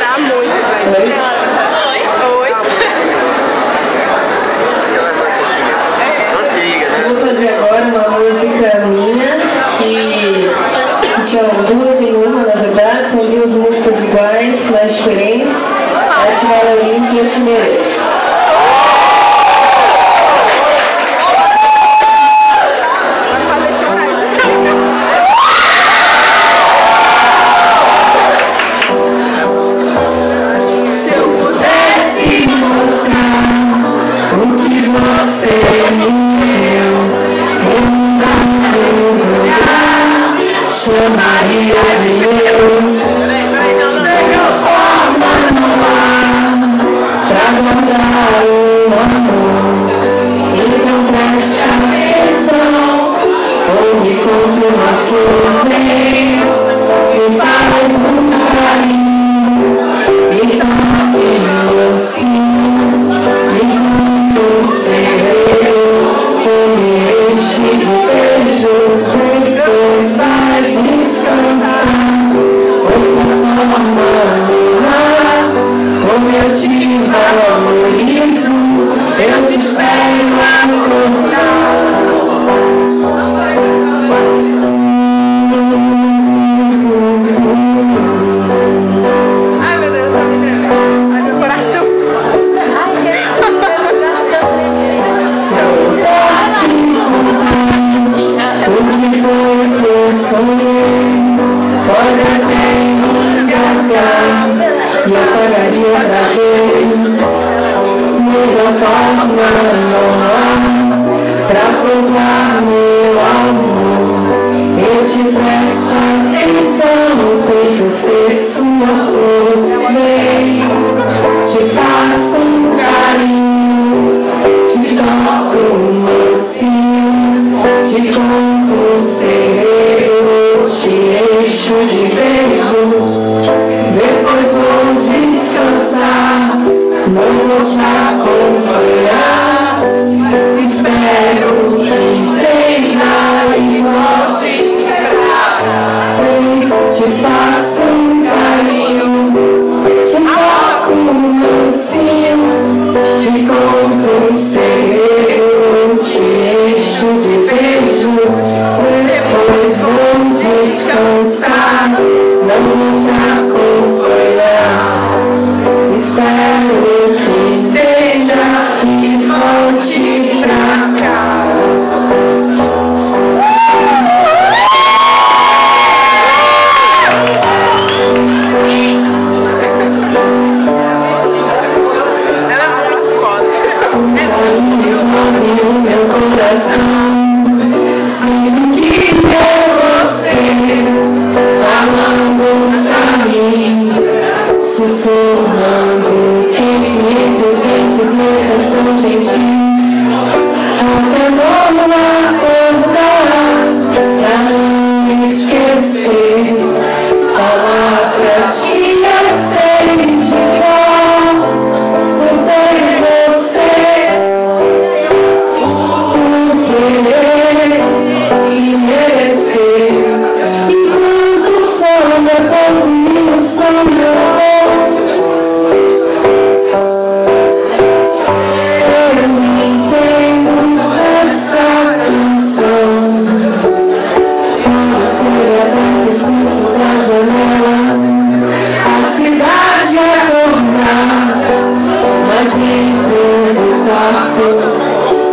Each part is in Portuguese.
chorar muito, velho. Oi. Eu vou fazer agora uma música minha, que são duas em uma, na verdade, são duas músicas iguais, mas diferentes. Eu te valorizo e eu te mereço. Chamaria de meu, melhor forma não há pra guardar o amor. Então preste atenção, ou me compre uma flor, vem, se faz um carinho, e tranquilo assim, enquanto ser eu me enche de beijos, depois vai descansar. Outra forma no ar, como eu te valorizo, eu te espero acordar. Ai meu Deus, tá me tremendo. Ai meu coração. Se eu usar te contar o que foi que eu sonhei, pode até engasgar e apagaria outra vez. Melhor forma não há pra provar meu amor. Eu te presto atenção, tento ser sua flor, bem, te faço um carinho, te toco mansinho, te conto segredo, te encho de beijos, depois vou descansar, não vou te acompanhar, espero que entenda e volte pra cá. Te faço um carinho, te toco mansinho, te conto um segredo, te encho de beijos, depois vou descansar, não vou te acompanhar, espero que entenda e volte pra cá. Envolve o meu coração, sinto que é você falando pra mim, sussurrando quente entre os dentes, letras tão gentis, até vou acordar pra não esquecer palavras que eu sei de cor por ter você, por querer e merecer, enquanto sombra comigo sonhou. Eu entendo essa canção, quando se levanta escuto da janela a cidade acordar, mas dentro do quarto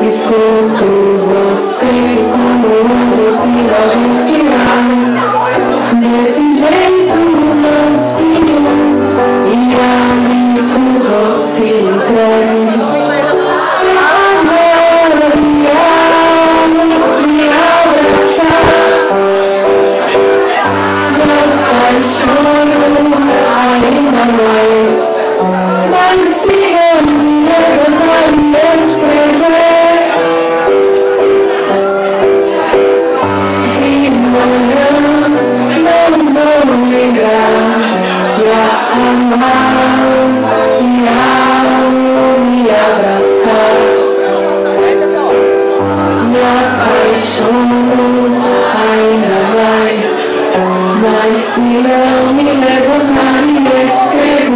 escuto você como onde eu sinto a respirar, desse jeito mansinho e hálito doce entregue. Amor, me abraçar, me apaixono ainda mais, mas se eu me levantar e escrever de manhã, não vou lembrar e a amar e a me abraçar, me apaixono ainda mais, mas se não me levantar e escrever